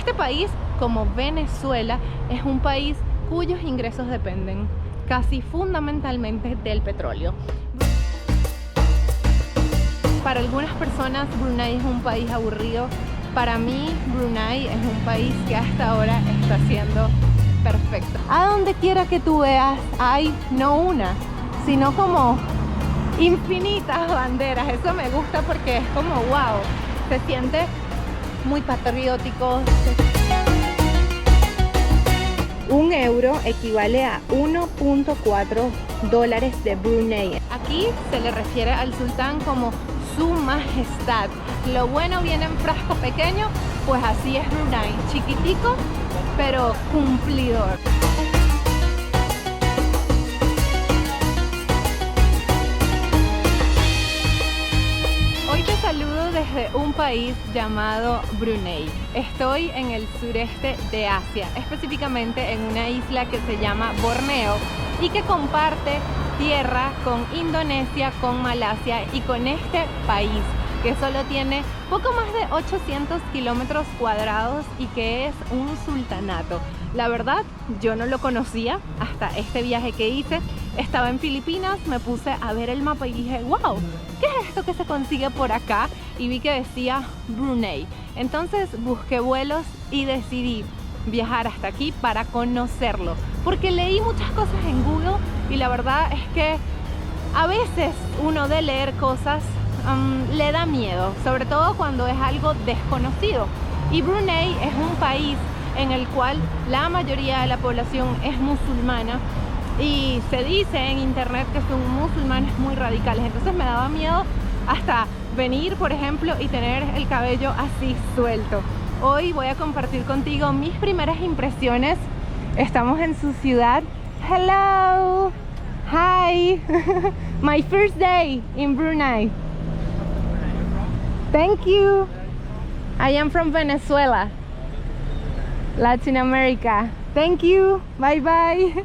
Este país, como Venezuela, es un país cuyos ingresos dependen casi fundamentalmente del petróleo. Para algunas personas Brunei es un país aburrido. Para mí Brunei es un país que hasta ahora está siendo perfecto. A donde quiera que tú veas hay no una, sino como infinitas banderas. Eso me gusta porque es como wow, se siente muy patriótico. Un euro equivale a 1.4 dólares de Brunei. Aquí se le refiere al sultán como su majestad. Lo bueno viene en frasco pequeño, pues así es Brunei, chiquitico pero cumplidor. Hoy te saludo desde un país llamado Brunei. Estoy en el sureste de Asia, específicamente en una isla que se llama Borneo y que comparte tierra con Indonesia, con Malasia y con este país que solo tiene poco más de 800 kilómetros cuadrados y que es un sultanato. La verdad, yo no lo conocía hasta este viaje que hice. Estaba en Filipinas, me puse a ver el mapa y dije, wow, ¿qué es esto que se consigue por acá? Y vi que decía Brunei. Entonces busqué vuelos y decidí viajar hasta aquí para conocerlo, porque leí muchas cosas en Google y la verdad es que a veces uno de leer cosas le da miedo, sobre todo cuando es algo desconocido. Y Brunei es un país en el cual la mayoría de la población es musulmana y se dice en internet que son musulmanes muy radicales. Entonces me daba miedo hasta venir, por ejemplo, y tener el cabello así suelto. Hoy voy a compartir contigo mis primeras impresiones. Estamos en su ciudad. Hello, hi. My first day in Brunei. Thank you. I am from Venezuela, Latin America. Thank you. Bye bye.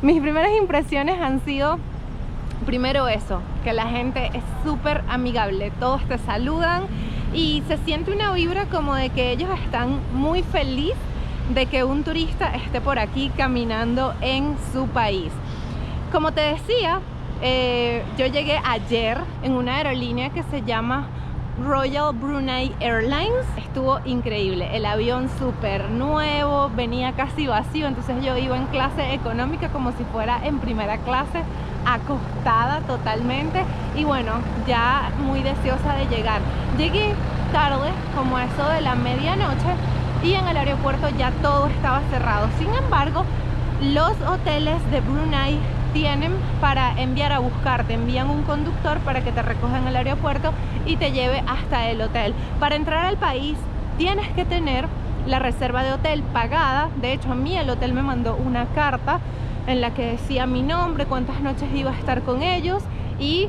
Mis primeras impresiones han sido, primero eso, que la gente es súper amigable. Todos te saludan y se siente una vibra como de que ellos están muy felices de que un turista esté por aquí caminando en su país. Como te decía, yo llegué ayer en una aerolínea que se llama Royal Brunei Airlines. Estuvo increíble, el avión súper nuevo, venía casi vacío, entonces yo iba en clase económica como si fuera en primera clase, acostada totalmente y bueno, ya muy deseosa de llegar. Llegué tarde, como a eso de la medianoche, y en el aeropuerto ya todo estaba cerrado. Sin embargo, los hoteles de Brunei tienen para enviar a buscarte, envían un conductor para que te recoja en el aeropuerto y te lleve hasta el hotel. Para entrar al país tienes que tener la reserva de hotel pagada. De hecho, a mí el hotel me mandó una carta en la que decía mi nombre, cuántas noches iba a estar con ellos y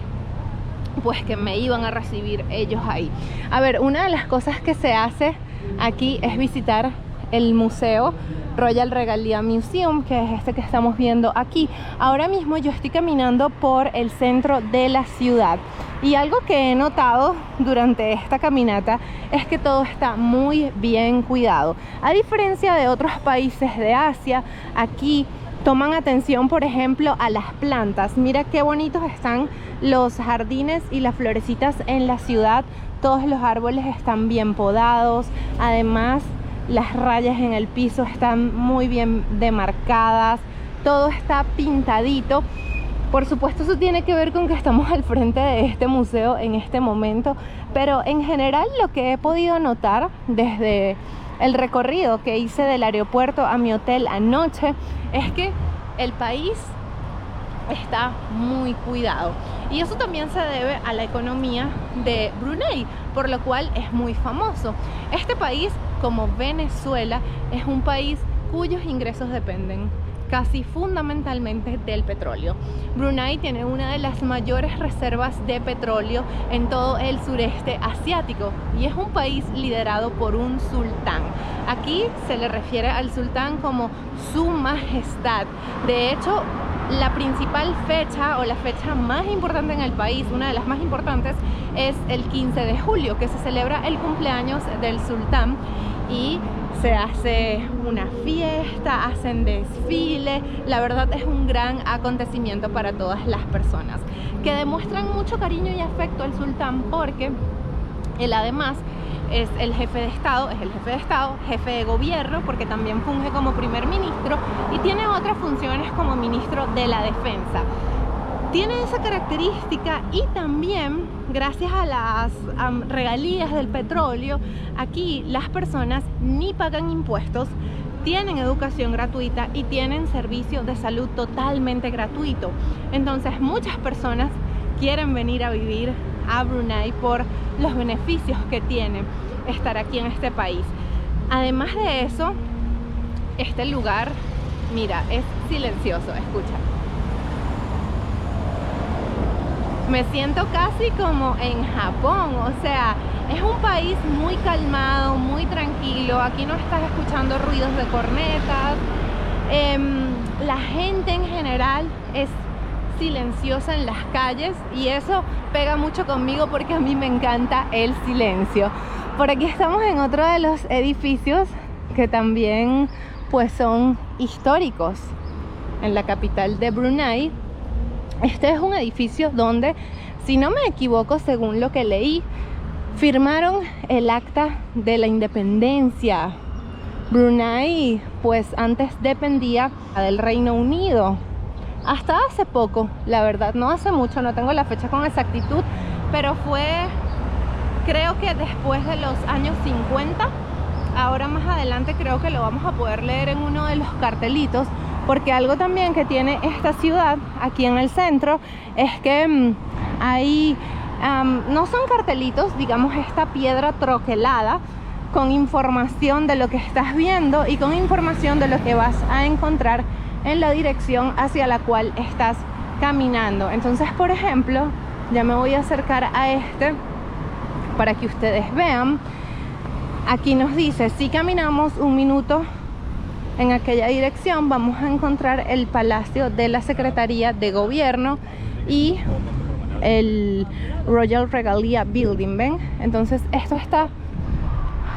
pues que me iban a recibir ellos ahí. A ver, una de las cosas que se hace aquí es visitar el museo Royal Regalia Museum, que es este que estamos viendo aquí. Ahora mismo yo estoy caminando por el centro de la ciudad y algo que he notado durante esta caminata es que todo está muy bien cuidado. A diferencia de otros países de Asia, aquí toman atención, por ejemplo, a las plantas. Mira qué bonitos están los jardines y las florecitas en la ciudad. Todos los árboles están bien podados. Además, las rayas en el piso están muy bien demarcadas. Todo está pintadito. Por supuesto, eso tiene que ver con que estamos al frente de este museo en este momento. Pero en general, lo que he podido notar desde el recorrido que hice del aeropuerto a mi hotel anoche es que el país está muy cuidado y eso también se debe a la economía de Brunei, por lo cual es muy famoso. Este país, como Venezuela, es un país cuyos ingresos dependen casi fundamentalmente del petróleo. Brunei tiene una de las mayores reservas de petróleo en todo el sureste asiático y es un país liderado por un sultán. Aquí se le refiere al sultán como su majestad. De hecho, la principal fecha o la fecha más importante en el país, una de las más importantes, es el 15 de julio, que se celebra el cumpleaños del sultán y se hace una fiesta, hacen desfile. La verdad es un gran acontecimiento para todas las personas que demuestran mucho cariño y afecto al sultán, porque él además es el jefe de Estado, jefe de gobierno, porque también funge como primer ministro y tiene otras funciones como ministro de la defensa. Tiene esa característica, y también gracias a las regalías del petróleo, aquí las personas ni pagan impuestos, tienen educación gratuita y tienen servicio de salud totalmente gratuito. Entonces muchas personas quieren venir a vivir a Brunei por los beneficios que tiene estar aquí en este país. Además de eso, este lugar, mira, es silencioso. Escucha, me siento casi como en Japón. O sea, es un país muy calmado, muy tranquilo. Aquí no estás escuchando ruidos de cornetas. La gente en general es silenciosa en las calles, y eso pega mucho conmigo porque a mí me encanta el silencio. Por aquí estamos en otro de los edificios que también pues son históricos en la capital de Brunei. Este es un edificio donde, si no me equivoco, según lo que leí, firmaron el acta de la independencia. Brunei pues antes dependía del Reino Unido. Hasta hace poco, la verdad, no hace mucho, no tengo la fecha con exactitud, pero fue, creo que después de los años 50. Ahora más adelante creo que lo vamos a poder leer en uno de los cartelitos, porque algo también que tiene esta ciudad aquí en el centro es que hay, no son cartelitos, digamos, esta piedra troquelada con información de lo que estás viendo y con información de lo que vas a encontrar en la dirección hacia la cual estás caminando. Entonces, por ejemplo, ya me voy a acercar a este para que ustedes vean. Aquí nos dice, si caminamos 1 minuto en aquella dirección, vamos a encontrar el Palacio de la Secretaría de Gobierno y el Royal Regalia Building, ¿ven? Entonces esto está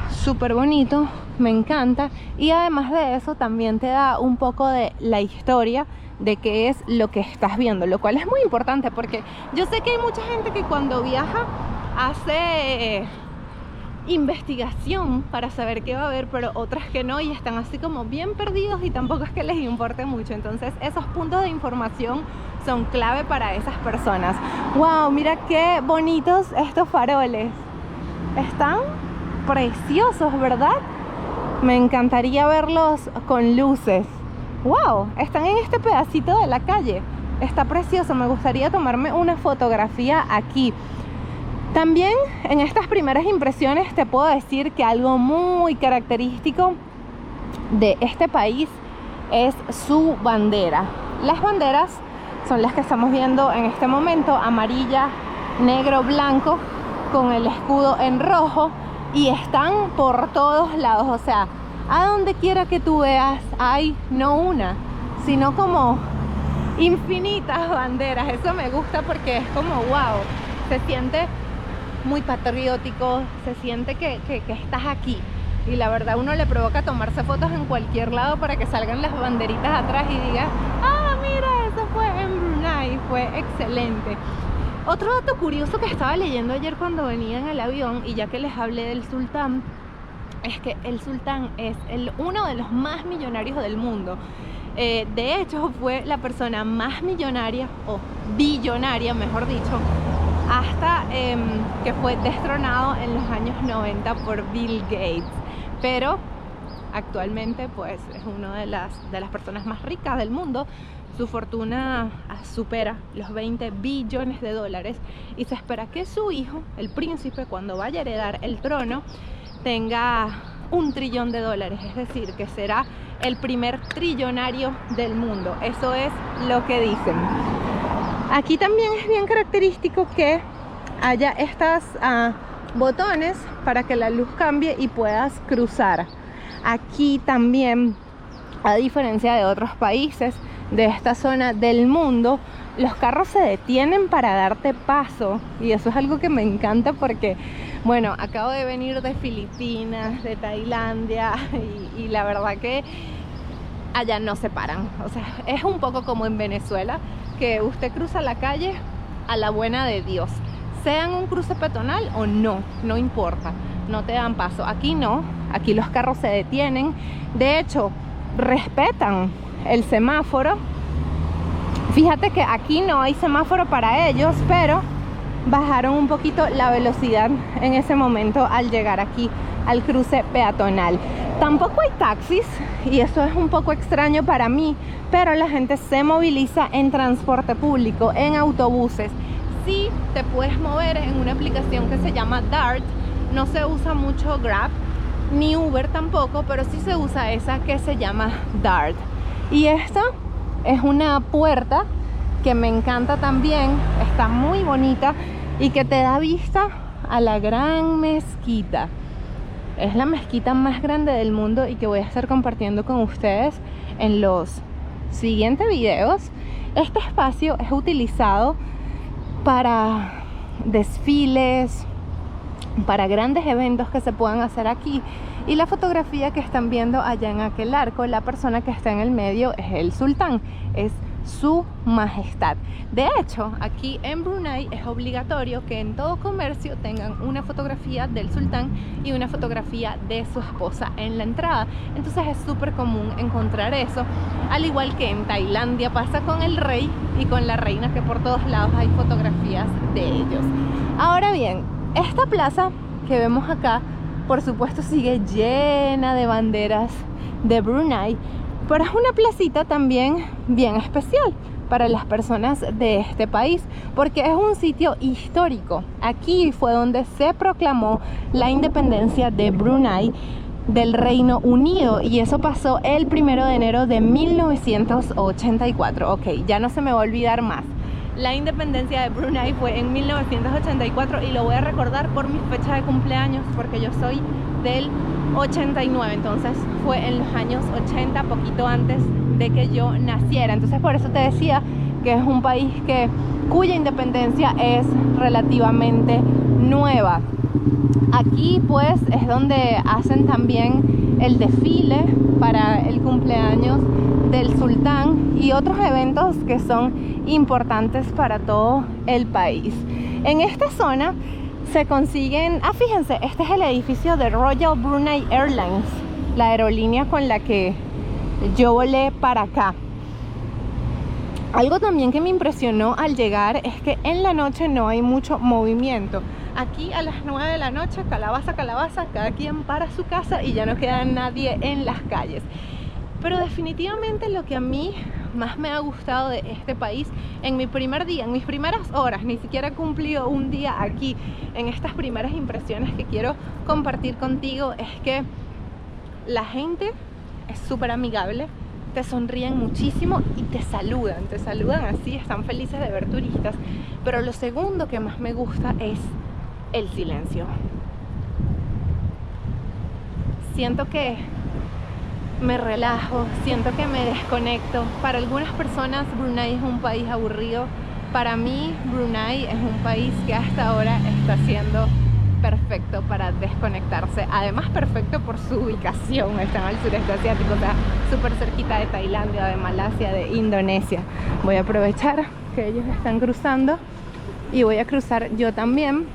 súper bonito, me encanta, y además de eso también te da un poco de la historia de qué es lo que estás viendo, lo cual es muy importante, porque yo sé que hay mucha gente que cuando viaja hace investigación para saber qué va a haber, pero otras que no, y están así como bien perdidos y tampoco es que les importe mucho. Entonces esos puntos de información son clave para esas personas. Wow, mira qué bonitos estos faroles, están preciosos, ¿verdad? Me encantaría verlos con luces. Wow, están en este pedacito de la calle, está precioso, me gustaría tomarme una fotografía aquí. También en estas primeras impresiones te puedo decir que algo muy característico de este país es su bandera. Las banderas son las que estamos viendo en este momento, amarilla, negro, blanco, con el escudo en rojo, y están por todos lados. O sea, a donde quiera que tú veas hay no una, sino como infinitas banderas. Eso me gusta porque es como wow, se siente muy patriótico, se siente que estás aquí, y la verdad uno le provoca tomarse fotos en cualquier lado para que salgan las banderitas atrás y diga, ah, mira, eso fue en Brunei, fue excelente. Otro dato curioso que estaba leyendo ayer cuando venía en el avión, y ya que les hablé del sultán, es que el sultán es uno de los más millonarios del mundo. De hecho, fue la persona más millonaria, o billonaria, mejor dicho, hasta que fue destronado en los años 90 por Bill Gates. Pero actualmente pues es una de las personas más ricas del mundo. Su fortuna supera los 20 billones de dólares, y se espera que su hijo, el príncipe, cuando vaya a heredar el trono, tenga $1 trillón, es decir, que será el primer trillonario del mundo. Eso es lo que dicen. Aquí también es bien característico que haya estos botones para que la luz cambie y puedas cruzar. Aquí también, a diferencia de otros países de esta zona del mundo, los carros se detienen para darte paso, y eso es algo que me encanta porque Bueno, acabo de venir de Filipinas, de Tailandia y la verdad que allá no se paran. O sea, es un poco como en Venezuela, que usted cruza la calle a la buena de Dios, sea en un cruce peatonal o no, no importa, no te dan paso. Aquí no, aquí los carros se detienen, de hecho respetan el semáforo. Fíjate que aquí no hay semáforo para ellos, pero bajaron un poquito la velocidad en ese momento al llegar aquí al cruce peatonal. Tampoco hay taxis y eso es un poco extraño para mí, pero la gente se moviliza en transporte público, en autobuses. Sí te puedes mover en una aplicación que se llama Dart. No se usa mucho Grab ni Uber tampoco, pero sí se usa esa que se llama Dart. Y esta es una puerta que me encanta también, está muy bonita y que te da vista a la gran mezquita. Es la mezquita más grande del mundo y que voy a estar compartiendo con ustedes en los siguientes videos. Este espacio es utilizado para desfiles, para grandes eventos que se puedan hacer aquí. Y la fotografía que están viendo allá en aquel arco, la persona que está en el medio es el sultán, es su majestad. De hecho, aquí en Brunei es obligatorio que en todo comercio tengan una fotografía del sultán y una fotografía de su esposa en la entrada. Entonces es súper común encontrar eso, al igual que en Tailandia pasa con el rey y con la reina, que por todos lados hay fotografías de ellos. Ahora bien, esta plaza que vemos acá, por supuesto, sigue llena de banderas de Brunei, pero es una placita también bien especial para las personas de este país, porque es un sitio histórico. Aquí fue donde se proclamó la independencia de Brunei del Reino Unido, y eso pasó el 1 de enero de 1984. Ok, ya no se me va a olvidar más. La independencia de Brunei fue en 1984 y lo voy a recordar por mi fecha de cumpleaños, porque yo soy del 89, entonces fue en los años 80, poquito antes de que yo naciera. Entonces por eso te decía que es un país cuya independencia es relativamente nueva. Aquí pues es donde hacen también el desfile para el cumpleaños del sultán y otros eventos que son importantes para todo el país. En esta zona se consiguen, fíjense, este es el edificio de Royal Brunei Airlines, la aerolínea con la que yo volé para acá. Algo también que me impresionó al llegar es que en la noche no hay mucho movimiento. Aquí a las 9 de la noche, calabaza, calabaza, cada quien para su casa y ya no queda nadie en las calles. Pero definitivamente lo que a mí más me ha gustado de este país, en mi primer día, en mis primeras horas, ni siquiera he cumplido un día aquí, en estas primeras impresiones que quiero compartir contigo, es que la gente es súper amigable, te sonríen muchísimo y te saludan así, están felices de ver turistas. Pero lo segundo que más me gusta es el silencio. Siento que me relajo, siento que me desconecto. Para algunas personas Brunei es un país aburrido. Para mí Brunei es un país que hasta ahora está siendo perfecto para desconectarse. Además perfecto por su ubicación, está en el sureste asiático, está súper cerquita de Tailandia, de Malasia, de Indonesia. Voy a aprovechar que ellos están cruzando y voy a cruzar yo también.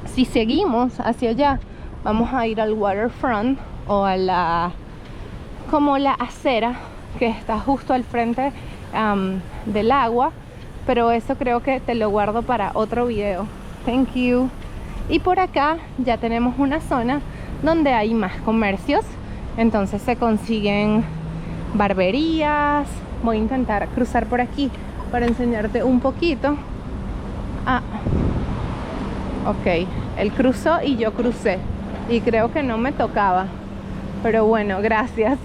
Si seguimos hacia allá, vamos a ir al waterfront o a la acera que está justo al frente del agua, pero eso creo que te lo guardo para otro video. Thank you. Y por acá ya tenemos una zona donde hay más comercios, entonces se consiguen barberías. Voy a intentar cruzar por aquí para enseñarte un poquito. Ok, él cruzó y yo crucé y creo que no me tocaba, pero bueno, gracias.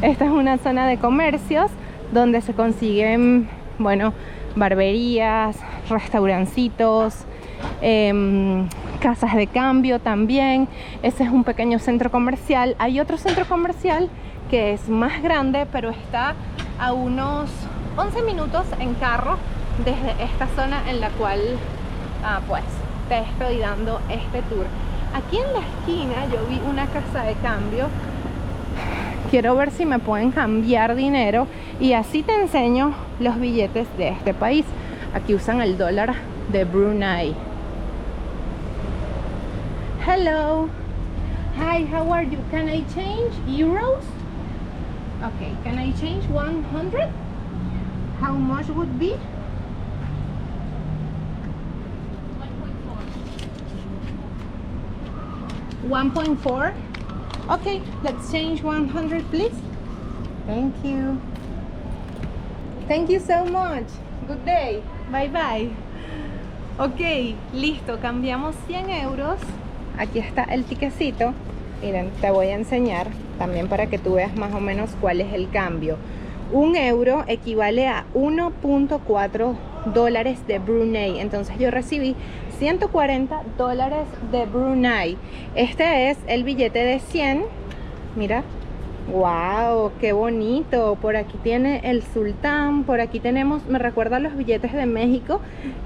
Esta es una zona de comercios donde se consiguen, bueno, barberías, restaurancitos, casas de cambio también. Ese es un pequeño centro comercial. Hay otro centro comercial que es más grande, pero está a unos 11 minutos en carro desde esta zona en la cual pues te estoy dando este tour. Aquí en la esquina yo vi una casa de cambio. Quiero ver si me pueden cambiar dinero y así te enseño los billetes de este país. Aquí usan el dólar de Brunei. Hello. Hi, how are you? Can I change euros? Okay, can I change 100? How much would be? 1.4. Okay, let's change 100 please. Thank you. Thank you so much. Good day. Bye bye. Ok, listo, cambiamos 100 euros. Aquí está el tiquecito. Miren, te voy a enseñar también para que tú veas más o menos cuál es el cambio. 1 euro equivale a 1.4 dólares de Brunei. Entonces yo recibí 140 dólares de Brunei. Este es el billete de 100. Mira. ¡Wow! ¡Qué bonito! Por aquí tiene el sultán. Por aquí tenemos, me recuerda a los billetes de México,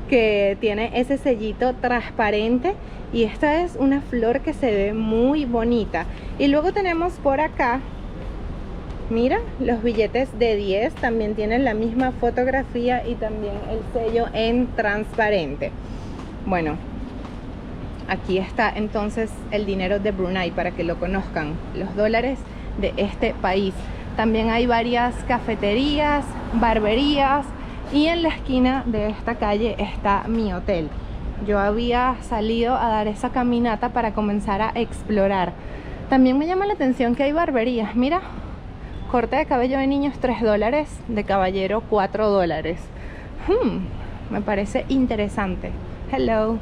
que tiene ese sellito transparente. Y esta es una flor que se ve muy bonita. Y luego tenemos por acá, mira, los billetes de 10 también tienen la misma fotografía y también el sello en transparente. Bueno, aquí está entonces el dinero de Brunei para que lo conozcan, los dólares de este país. También hay varias cafeterías, barberías y en la esquina de esta calle está mi hotel. Yo había salido a dar esa caminata para comenzar a explorar. También me llama la atención que hay barberías. Mira, corte de cabello de niños 3 dólares, de caballero 4 dólares. Me parece interesante. Hello.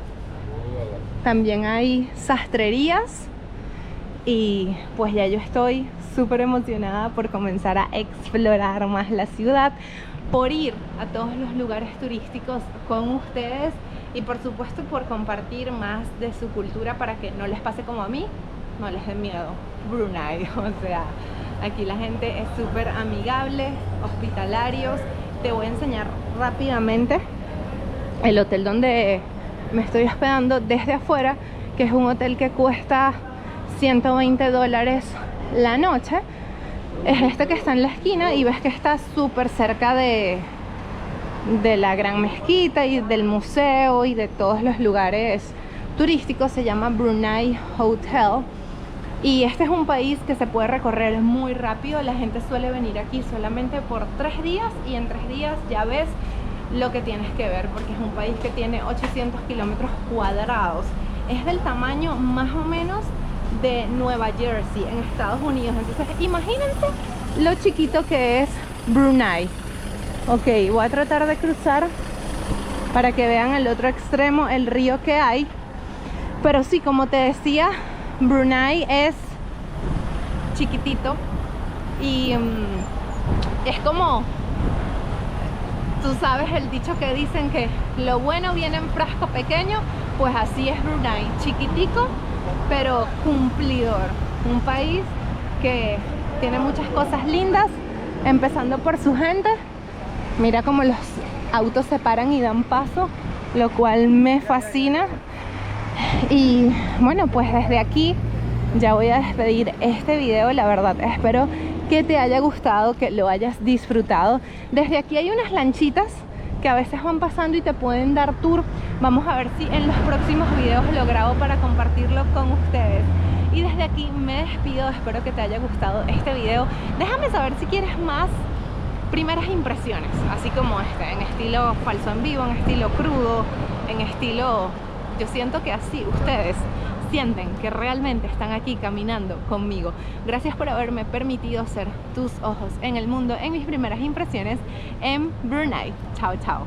También hay sastrerías y pues ya yo estoy súper emocionada por comenzar a explorar más la ciudad, por ir a todos los lugares turísticos con ustedes y por supuesto por compartir más de su cultura para que no les pase como a mí, no les dé miedo Brunei. O sea, aquí la gente es súper amigable, hospitalarios. Te voy a enseñar rápidamente el hotel donde me estoy hospedando desde afuera, que es un hotel que cuesta 120 dólares la noche. Es este que está en la esquina y ves que está súper cerca de la gran mezquita y del museo y de todos los lugares turísticos. Se llama Brunei Hotel y este es un país que se puede recorrer muy rápido. La gente suele venir aquí solamente por 3 días y en 3 días ya ves lo que tienes que ver, porque es un país que tiene 800 kilómetros cuadrados. Es del tamaño más o menos de Nueva Jersey en Estados Unidos. Entonces imagínense lo chiquito que es Brunei. Ok, voy a tratar de cruzar para que vean el otro extremo, el río que hay. Pero sí, como te decía, Brunei es chiquitito y es como, tú sabes el dicho que dicen que lo bueno viene en frasco pequeño. Pues así es Brunei, chiquitico pero cumplidor. Un país que tiene muchas cosas lindas, empezando por su gente. Mira cómo los autos se paran y dan paso, lo cual me fascina. Y bueno, pues desde aquí ya voy a despedir este video. La verdad, espero que te haya gustado, que lo hayas disfrutado. Desde aquí hay unas lanchitas que a veces van pasando y te pueden dar tour. Vamos a ver si en los próximos videos lo grabo para compartirlo con ustedes. Y desde aquí me despido, espero que te haya gustado este video. Déjame saber si quieres más primeras impresiones, así como este, en estilo falso en vivo, en estilo crudo, en estilo... Yo siento que así ustedes sienten que realmente están aquí caminando conmigo. Gracias por haberme permitido ser tus ojos en el mundo en mis primeras impresiones en Brunei. Chao, chao.